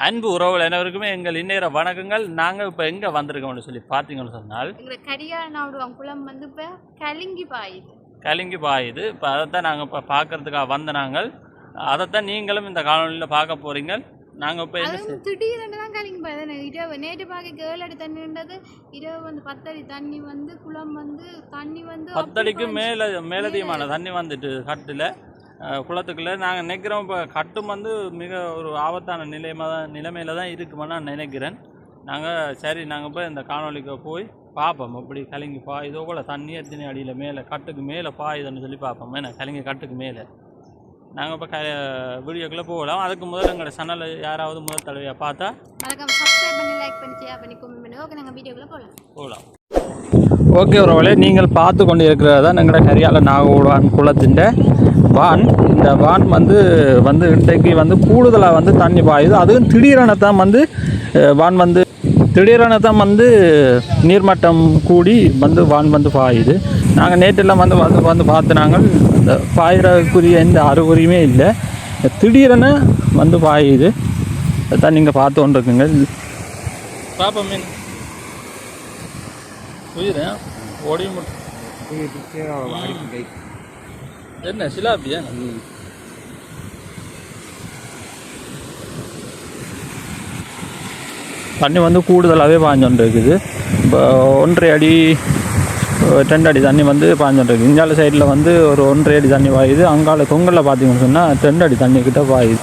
அன்பு உறவுகள் அனைவருக்குமே எங்கள் இந்நேர வணக்கங்கள். நாங்கள் இப்போ எங்கே வந்திருக்கோம்னு சொல்லி பார்த்தீங்கன்னு சொன்னால் கரியானாவுடைய குளம் வந்து இப்போ கலிங்கி பாயுது. இப்போ அதைத்தான் நாங்கள் இப்போ பார்க்கறதுக்காக வந்த நாங்கள். அதைத்தான் நீங்களும் இந்த காணொலியில் பார்க்க போகிறீங்க. நாங்கள் இப்போ திடீர்னு தான் கலிங்கி பாயுது. இரவு நேற்று பார்க்க 7 அடி தண்ணின்றது, இரவு வந்து 10 அடி தண்ணி வந்து குளம் வந்து தண்ணி வந்து 10 அடிக்கு மேலதிகமான தண்ணி வந்துட்டு கட்டில் குளத்துக்குள்ளே. நாங்கள் நினைக்கிறோம் இப்போ கட்டும் வந்து மிக ஒரு ஆபத்தான நிலைமையில தான் இருக்குமென்னு நான் நினைக்கிறேன். நாங்கள் போய் இந்த காணொலிக்கு போய் பார்ப்போம் எப்படி கலிங்கி பாயுதோ போல் தண்ணி எத்தனை அடியில் மேலே கட்டுக்கு மேலே பாயுதுன்னு சொல்லி பார்ப்போம். ஏன்னா கலிங்கி கட்டுக்கு மேலே நாங்கள் இப்போ வீடியோக்குள்ளே போகலாம். அதுக்கு முதல்ல எங்களோட சேனலை யாராவது முதல் தடவையாக பார்த்தா போகலாம். ஓகே உறவுகளே, நீங்கள் பார்த்து கொண்டு இருக்கிறது தான் எங்களோட கரியால நாகூடான் குளத்தின் வான். இந்த வான் வந்து இன்றைக்கு வந்து கூடுதலாக வந்து தண்ணி பாயுது. அதுவும் திடீரென தான் வந்து வான் வந்து நீர்மட்டம் கூடி வந்து வான் வந்து பாயுது. நாங்கள் நேற்றெல்லாம் வந்து பார்த்து நாங்கள் இந்த பாயிறக்குரிய எந்த அறிகுறியுமே இல்லை. திடீரென வந்து பாயுது. அதுதான் நீங்கள் பார்த்து கொண்டிருக்குங்க. பாப்பா மீன் உயிரேன் ஓடி என்ன சிலாப்பியா? தண்ணி வந்து கூடுதலாகவே பாஞ்சொன்று இருக்குது. இப்போ 1.5 அடி 2 அடி தண்ணி வந்து பாஞ்சொன்று இருக்குது. இந்தியாவில் சைடில் வந்து ஒரு 1.5 அடி தண்ணி பாயுது. அங்கால தொங்கலில் பார்த்தீங்கன்னு சொன்னால் 2 அடி தண்ணி கிட்ட பாயுது.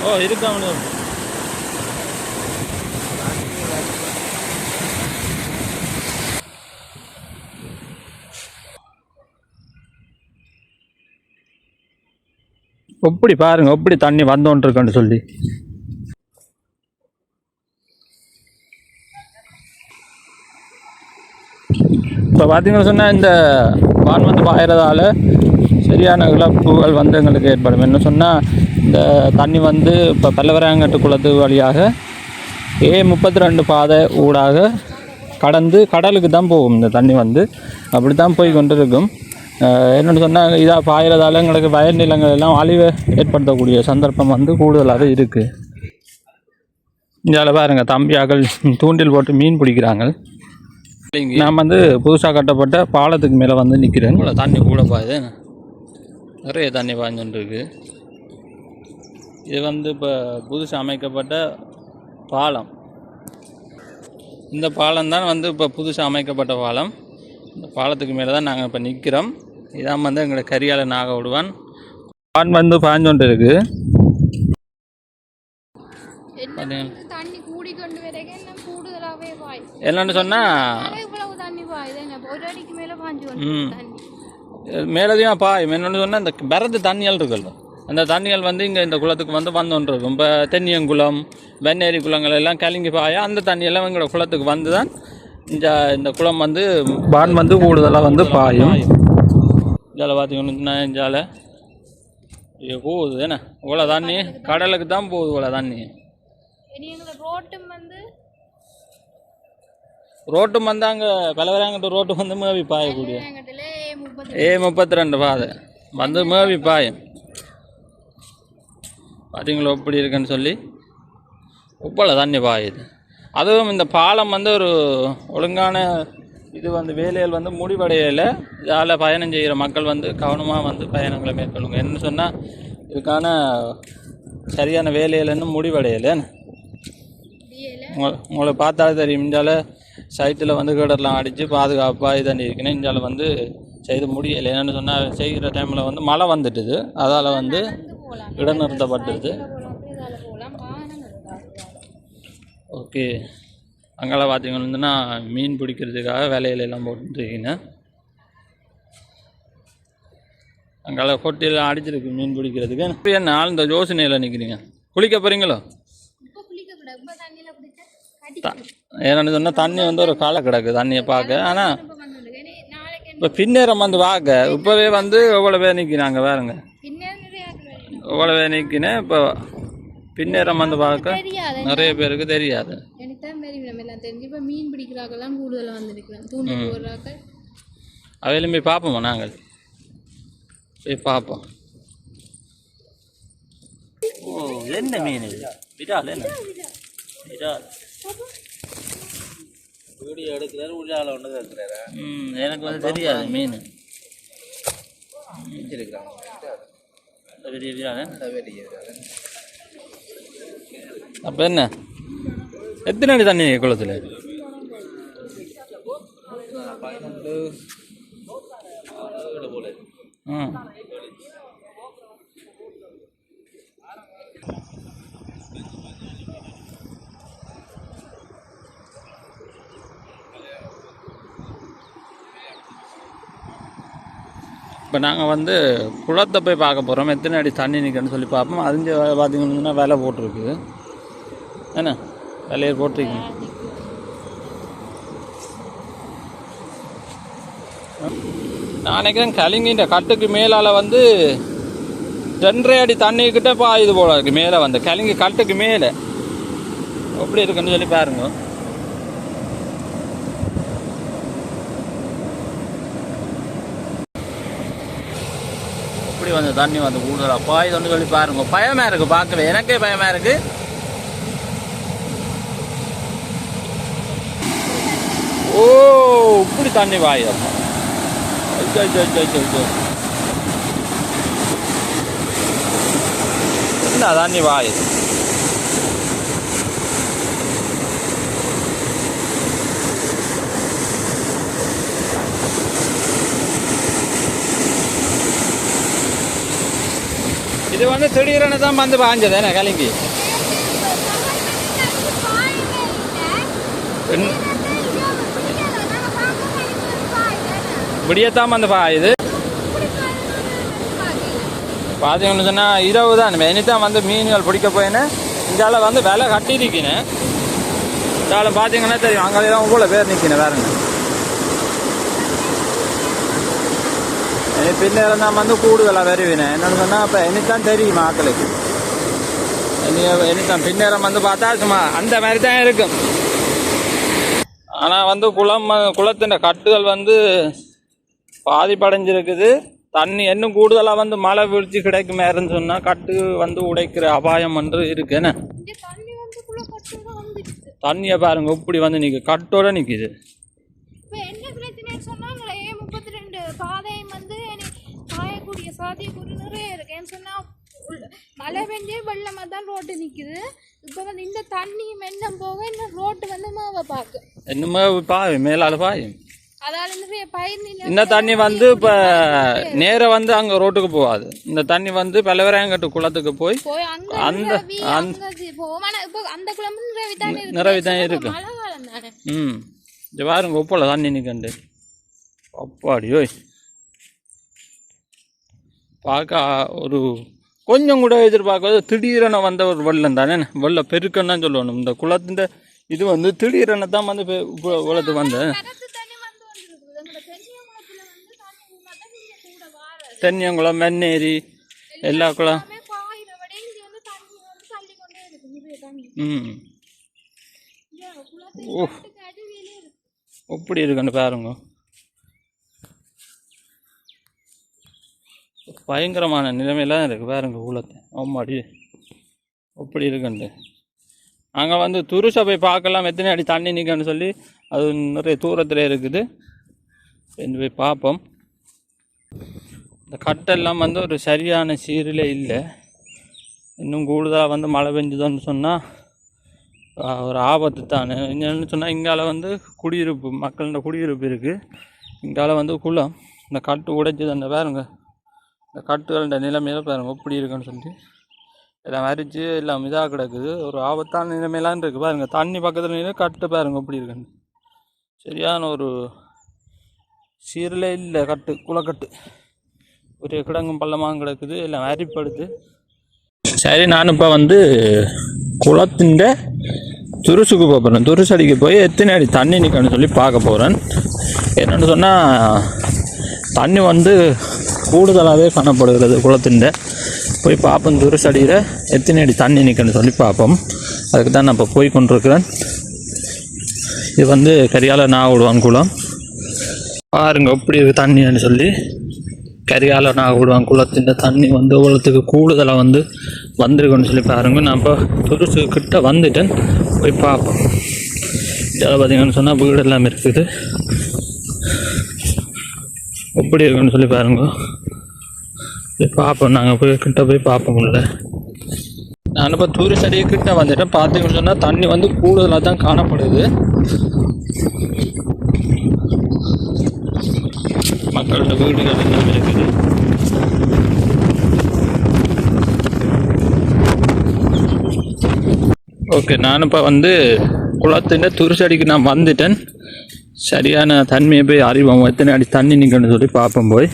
ஓ இருக்காம எப்படி பாருங்க எப்படி தண்ணி வந்தோன்றிருக்குன்னு சொல்லி. இப்போ பார்த்தீங்கன்னு சொன்னால் இந்த வான் வந்து பாயிறதால சரியான இழப்புகள் வந்து எங்களுக்கு ஏற்படும். என்ன சொன்னால் இந்த தண்ணி வந்து இப்போ பல்லவராங்கட்டு குளத்து வழியாக A32 பாதை ஊடாக கடந்து கடலுக்கு தான் போகும். இந்த தண்ணி வந்து அப்படி தான் போய் கொண்டு இருக்கும். என்னென்னு சொன்னால் இதாக பாயிறதால எங்களுக்கு வயல் நிலங்கள் எல்லாம் அழிவை ஏற்படுத்தக்கூடிய சந்தர்ப்பம் வந்து கூடுதலாக இருக்குது. இந்தியாவில் பாருங்கள் தம்பியாக்கள் தூண்டில் போட்டு மீன் பிடிக்கிறாங்க. நான் வந்து புதுசாக கட்டப்பட்ட பாலத்துக்கு மேலே வந்து நிற்கிறேன். தண்ணி கூட பாயுது, நிறைய தண்ணி பாய்ஞ்சுருக்கு. இது வந்து இப்போ புதுசாக அமைக்கப்பட்ட பாலம். இந்த பாலம் தான் வந்து இப்போ புதுசாக அமைக்கப்பட்ட பாலம். இந்த பாலத்துக்கு மேலே தான் நாங்கள் இப்போ நிற்கிறோம். இதான் வந்து எங்களோட கரியால நாகூடான் வான் வந்து பாய்ஞ்சொன்று இருக்குது. என்னன்னு சொன்னால் மேலதையும் பாயும். என்னென்னு சொன்னால் இந்த பரது தண்ணிகள் இருக்குல்ல, அந்த தண்ணிகள் வந்து இங்கே இந்த குளத்துக்கு வந்து வந்தோன்று இருக்கும். இப்போ தென்னியங்குளம் வெண்ணேரி குளங்கள் எல்லாம் கலிங்கி பாய அந்த தண்ணியெல்லாம் எங்களோட குளத்துக்கு வந்து தான் இந்த குளம் வந்து வான் வந்து கூடுதலாக வந்து பாயும். இதில் பார்த்தீங்கன்னா இஞ்சால போகுது. ஏன்னா இவ்வளோ தண்ணி கடலுக்கு தான் போகுது. இவ்வளோ தண்ணி ரோட்டும் வந்து அங்கே பலவராங்கிட்ட ரோட்டு வந்து மேவி பாயக்கூடிய A32 பாதை வந்து மேவி பாயும். பார்த்தீங்களா எப்படி இருக்குன்னு சொல்லி உப்பள தண்ணி பாயுது. அதுவும் இந்த பாலம் வந்து ஒரு ஒழுங்கான இது வந்து வேலைகள் வந்து முடிவடையலை. இதால் பயணம் செய்கிற மக்கள் வந்து கவனமாக வந்து பயணங்களை மேற்கொள்ளுங்க. என்ன சொன்னால் இதுக்கான சரியான வேலைகள் இன்னும் முடிவடையலை. உங்களை பார்த்தாலே தெரியும். இந்தியாவில் சைட்டில் வந்து கேடர்லாம் அடித்து பாதுகாப்பாக இதாண்டி இருக்கணும். இந்தியாவில் வந்து செய்து முடியலை. என்னென்னு சொன்னால் செய்கிற டைமில் வந்து மழை வந்துட்டுது. அதால் வந்து இடநிறுத்தப்பட்டுது. ஓகே, அங்கெல்லாம் பார்த்தீங்கன்னா மீன் பிடிக்கிறதுக்காக வேலையிலெல்லாம் போட்டுருக்கீங்க. அங்கெல்லாம் கொட்டியெல்லாம் அடிச்சிருக்கு மீன் பிடிக்கிறதுக்கு. என்ன ஆள் இந்த யோசனையில் நிற்கிறீங்க? குளிக்க போகிறீங்களோ? ஏன்னு சொன்னால் தண்ணி வந்து ஒரு காலை கிடக்கு தண்ணியை பார்க்க. ஆனால் இப்போ பின்னேரம் வந்து பார்க்க இப்போவே வந்து எவ்வளோ பேர் நிற்கிறாங்க பாருங்க. எவ்வளோ பேர் நிற்கினேன். இப்போ பின்னேரம் வந்து பார்க்க நிறைய பேருக்கு தெரியாது. அவையிலும் போய் பார்ப்போமா? நாங்கள் போய் பார்ப்போம். ஓ என்ன மீன் இது? விரால் என்ன விரால் வீடியோ எடுக்கிறாரு உள்ளால ஒன்று இருக்கிறாரு. எனக்கு வந்து தெரியாது மீன் இருக்கிறாங்க பெரிய விரால் பெரிய அப்போ என்ன எத்தனை அடி தண்ணி குளத்தில் 12 போல இப்போ நாங்கள் வந்து குளத்தை போய் பார்க்க போகிறோம் எத்தனை அடி தண்ணி நிற்கன்னு சொல்லி பார்ப்போம். அதுஞ்சு பார்த்தீங்கன்னா வேலை போட்டிருக்கு என்ன வேலையை போட்டிருக்கீங்க. நான் நினைக்கிறேன் கலிங்கின்ற கட்டுக்கு மேலால் வந்து 2.5 அடி தண்ணிக்கிட்ட பாயுது போல இருக்குது மேலே வந்து கலிங்கி கட்டுக்கு மேலே எப்படி இருக்குன்னு சொல்லி பாருங்க. எப்படி வந்து தண்ணி வந்து கூடுதலாக பாயுதுன்னு சொல்லி பாருங்க. பயமாக இருக்குது பார்க்கவே எனக்கே பயமாக இருக்குது. ஓ இப்படி தண்ணி பாயுதப்பா என்ன தண்ணி பாயுது இது வந்து திடீரென தான் வந்து பாஞ்சது என்ன கலிங்கி விடியத்தான் வந்து பாயுது. பார்த்தீங்கன்னு சொன்னால் இரவு தான் இனித்தான் வந்து மீன்கள் பிடிக்க போயின்னு இங்கால வந்து விலை கட்டிருக்கினேன். இதால் பார்த்தீங்கன்னா தெரியும் அங்கெல்லாம் உங்களை பேர் நிற்கினேன் வேறுங்க. பின்னேரம் தான் வந்து கூடுதலாக வருவினேன் என்னென்னு சொன்னால் இப்போ இனித்தான் தெரியும் ஆக்களுக்கு இனித்தான் பின்னேரம் வந்து பார்த்தா சும்மா அந்த மாதிரி தான் இருக்கும். ஆனால் வந்து குளத்தின் கட்டுகள் வந்து பாதிப்படைஞ்சிருக்குது. தண்ணி இன்னும் கூடுதலாக வந்து மழை வீழ்ச்சி கிடைக்குமேன்னு சொன்னால் கட்டு வந்து உடைக்கிற அபாயம் என்று இருக்கு. என்ன தண்ணியை பாருங்க இப்படி வந்து நிற்குது கட்டோட நிற்கிது. மழை பெஞ்சே வெள்ளமாக தான் ரோட்டு நிற்குது. இப்போ வந்து இந்த தண்ணி மென்னம் போக இன்னும் ரோட்டு வந்து மாவை பார்க்க என்னமே பாயும் மேலால பாயும். இந்த தண்ணி வந்து இப்போ நேராக வந்து அங்கே ரோட்டுக்கு போகாது. இந்த தண்ணி வந்து பலவராயங்கட்டு குளத்துக்கு போய் அந்த நிறவி தான் இருக்கு. இது பாருங்க உப்பல தண்ணி நிற்கண்டு அப்பாடி ஓய் பார்க்க ஒரு கொஞ்சம் கூட எதிர்பார்க்காது திடீரென வந்த ஒரு வெள்ளம் தானே வெள்ளம் பெருக்கன்னு தான் சொல்லணும். இந்த குளத்தின் இது வந்து திடீரென தான் வந்து குளத்துக்கு வந்த தென்னியங்குளம் மென்னேரி எல்லா குளம் ஓ எப்படி இருக்குன்னு பாருங்க. பயங்கரமான நிலைமையெல்லாம் இருக்குது பாருங்க குளத்தை ஆமாடி எப்படி இருக்குன்ட்டு. அங்கே வந்து துருசை போய் பார்க்கலாம் எத்தனை அடி தண்ணி நிற்கன்னு சொல்லி அது நிறைய தூரத்தில் இருக்குது. போய் பார்ப்போம். இந்த கட்டெல்லாம் வந்து ஒரு சரியான சீரில் இல்லை. இன்னும் கூடுதலாக வந்து மழை பெஞ்சுதோன்னு சொன்னால் ஒரு ஆபத்து தானே. என்னென்னு சொன்னால் இங்கால வந்து குடியிருப்பு மக்களோட குடியிருப்பு இருக்குது. இங்கால வந்து குளம் இந்த கட்டு உடைச்சது அந்த பாருங்க இந்த கட்டுகளோட நிலைமையில பாருங்க எப்படி இருக்குன்னு சொல்லி எல்லாம் மறிச்சு எல்லாம் இதாக கிடக்குது. ஒரு ஆபத்தான நிலைமையெல்லாம் இருக்குது பாருங்க. தண்ணி பக்கத்தில் நின்று கட்டு பாருங்க எப்படி இருக்குன்னு சரியான ஒரு சீரில் இல்லை. கட்டு குளக்கட்டு ஒரு கிடங்கும் பள்ளமாக கிடக்குது எல்லாம் அரிப்படுது. சரி நான் இப்போ வந்து குளத்தின் துருசுக்கு போகிறேன். துருசு அடிக்க போய் எத்தனை அடி தண்ணி நிற்கன்னு சொல்லி பார்க்க போகிறேன். என்னென்னு சொன்னால் தண்ணி வந்து கூடுதலாகவே காணப்படுகிறது குளத்தின். போய் பார்ப்போம் துருசு அடியில் எத்தனை அடி தண்ணி நிற்கன்னு சொல்லி பார்ப்போம். அதுக்கு தான் நான் இப்போ போய் கொண்டிருக்கிறேன். இது வந்து கரியால நாகூடுவான் குளம் பாருங்க எப்படி இருக்குது தண்ணின்னு சொல்லி. கரியால நாகூடுவான் குளத்தின் தண்ணி வந்து இவ்வளோத்துக்கு கூடுதலாக வந்து வந்திருக்கோன்னு சொல்லி பாருங்க. நான் இப்போ துருசு கிட்ட வந்துட்டேன், போய் பார்ப்போம். இதில் பார்த்தீங்கன்னு சொன்னால் வீடு எல்லாமே இருக்குது. எப்படி இருக்குன்னு சொல்லி பாருங்க, போய் பார்ப்போம். நாங்கள் போய் கிட்ட போய் பார்ப்போம். இல்லை நான் இப்போ டூரிஸ்ட் அடியை கிட்ட வந்துட்டேன். பார்த்தீங்கன்னு சொன்னால் தண்ணி வந்து கூடுதலாக தான் காணப்படுது. மக்களோட வீடுகள் எல்லாமே இருக்குது. ஓகே, நான் இப்போ வந்து குளத்தின் டூரிஸ்ட் அடிக்கு நான் வந்துட்டேன். சரியான தன்மையை போய் அறிவோம், எத்தனை அடி தண்ணி நிற்கணும்னு சொல்லி பார்ப்போம். போய்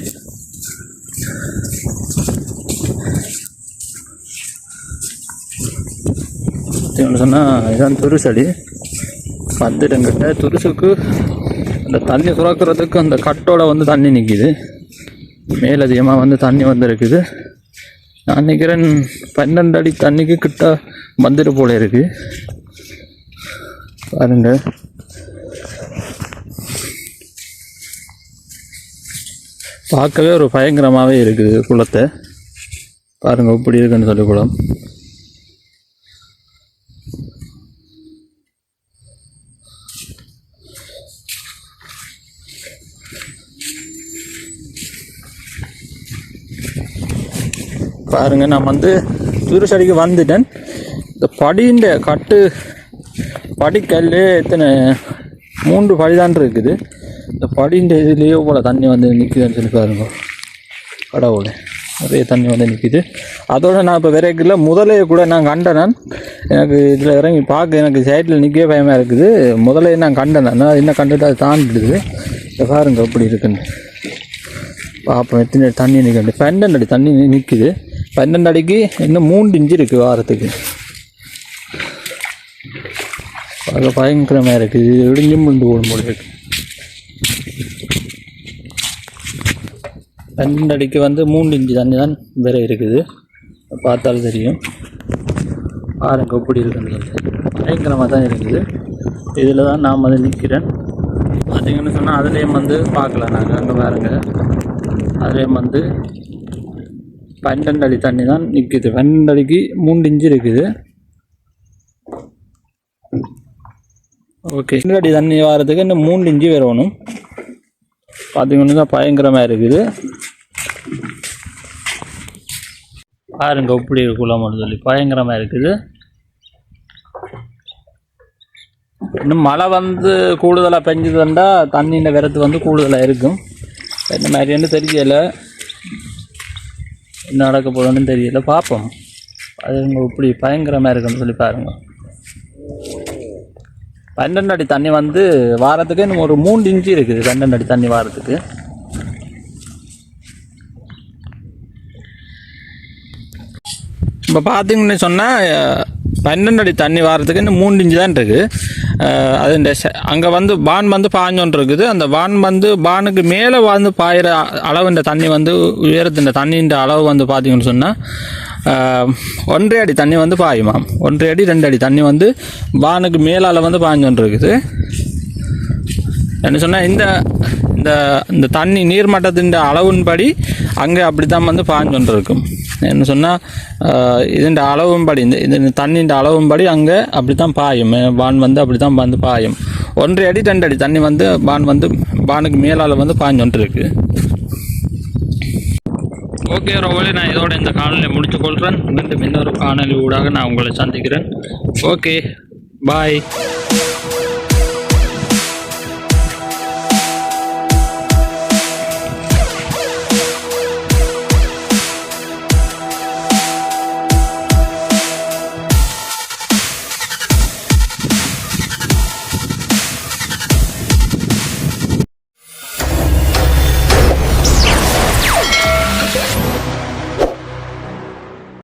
சொன்னால் இதான் துருசடி வந்துட்டங்கிட்ட. துருசுக்கு அந்த தண்ணி சுரக்கிறதுக்கு அந்த கட்டோட வந்து தண்ணி நிற்கிது. மேலதிகமாக வந்து தண்ணி வந்துருக்குது. நான் நினைக்கிறேன் 12 அடி தண்ணிக்கு கிட்ட வந்துட்டு போல இருக்கு. பாருங்க, பார்க்கவே ஒரு பயங்கரமாகவே இருக்குது குளத்தை. பாருங்க எப்படி இருக்குன்னு சொல்லி குளம். பாருங்க, நான் வந்து டூரிஸ்ட் வந்துட்டேன். இந்த படின்ற கட்டு படிக்கல் எத்தனை 3 படிதான் இருக்குது. இந்த படின்ற இதுலேயே போல் தண்ணி வந்து நிற்குதுன்னு சொல்லி பாருங்க. கடவுளே, நிறைய தண்ணி வந்து நிற்கிது. அதோட நான் இப்போ விரைக்கல முதலையை கூட நான் கண்டேன். எனக்கு இதில் இறங்கி பார்க்க எனக்கு சைடில் நிற்கவே பயமாக இருக்குது. முதலையை நான் கண்டேன். நான் என்ன கண்டுட்டு அது தாண்டிடுது. இதை பாருங்க எப்படி இருக்குன்னு பார்ப்போம். எத்தனை தண்ணி நிற்கண்டு 12 அடி தண்ணி நிற்கிது. 12 அடிக்கு இன்னும் 3 இன்ச்சு இருக்குது வாரத்துக்கு. அது பயங்கரமாக இருக்குது. இடிஞ்சும் முண்டு போடும் போல இருக்கு. 12 அடிக்கு வந்து 3 இன்ச்சு தண்ணி தான் வேற இருக்குது. பார்த்தாலும் தெரியும். பாருங்க எப்படி இருக்குன்னு. பயங்கரமாக தான் இருக்குது. இதில் தான் நான் வந்து நிற்கிறேன். பார்த்தீங்கன்னு சொன்னால் அதுலேயும் வந்து பார்க்கலாம். நாங்கள் அங்கே பாருங்க, அதுலேயும் வந்து 12 அடி தண்ணி தான் நிற்கிது. 12 அடிக்கு 3 இன்ச்சு இருக்குது. ஓகே, 2 அடி தண்ணி வாரத்துக்கு இன்னும் 3 இன்ச்சு வரணும். பார்த்தீங்கன்னா பயங்கரமாக இருக்குது. பாருங்க எப்படி குளம்னு சொல்லி பயங்கரமாக இருக்குது. இன்னும் மழை வந்து கூடுதலாக பெஞ்சதுண்டா தண்ணியின் வரத்து வந்து கூடுதலாக இருக்கும். என்ன மாதிரின்னு தெரியல, என்ன நடக்க போகணுன்னு தெரியல. பார்ப்போம். அது இப்படி பயங்கரமாக இருக்குன்னு சொல்லி பாருங்க. 12 அடி தண்ணி வந்து வாரத்துக்கு இன்னும் ஒரு 3 இன்ச்சு இருக்குது. 12 அடி தண்ணி வாரத்துக்கு. இப்போ பார்த்தீங்கன்னு சொன்னால் 12 அடி தண்ணி வாரத்துக்கு இன்னும் 3 இன்ச்சு தான் இருக்குது. அது இந்த அங்கே வந்து பான் வந்து பாஞ்சொன்று இருக்குது. அந்த பான் வந்து பானுக்கு மேலே வந்து பாயிற அளவு இந்த தண்ணி வந்து உயரத்தின் தண்ணின்ற அளவு வந்து பார்த்தீங்கன்னு சொன்னால் 1.5 அடி தண்ணி வந்து பாயுமாம். 1.5 அடி 2 அடி தண்ணி வந்து பானுக்கு மேலால் வந்து பாஞ்சொன்று இருக்குது. என்ன சொன்னால் இந்த இந்த இந்த தண்ணி நீர்மட்டத்தின் அளவின்படி அங்கே அப்படி தான் வந்து பாஞ்சொன்று இருக்கும். என்ன சொன்னால் இதுன்ற அளவும்படி இந்த தண்ணின்ற அளவும்படி அங்கே அப்படி தான் பாயும். பான் வந்து அப்படி தான் வந்து பாயும். 1.5 அடி 2 அடி தண்ணி வந்து பானுக்கு மேலால் வந்து பாஞ்சொன்று இருக்குது. ஓகே ரோவலி, நான் இதோட இந்த காணொலியை முடித்து கொள்கிறேன். மீண்டும் இன்னொரு காணொலி ஊடாக நான் உங்களை சந்திக்கிறேன். ஓகே, பாய்.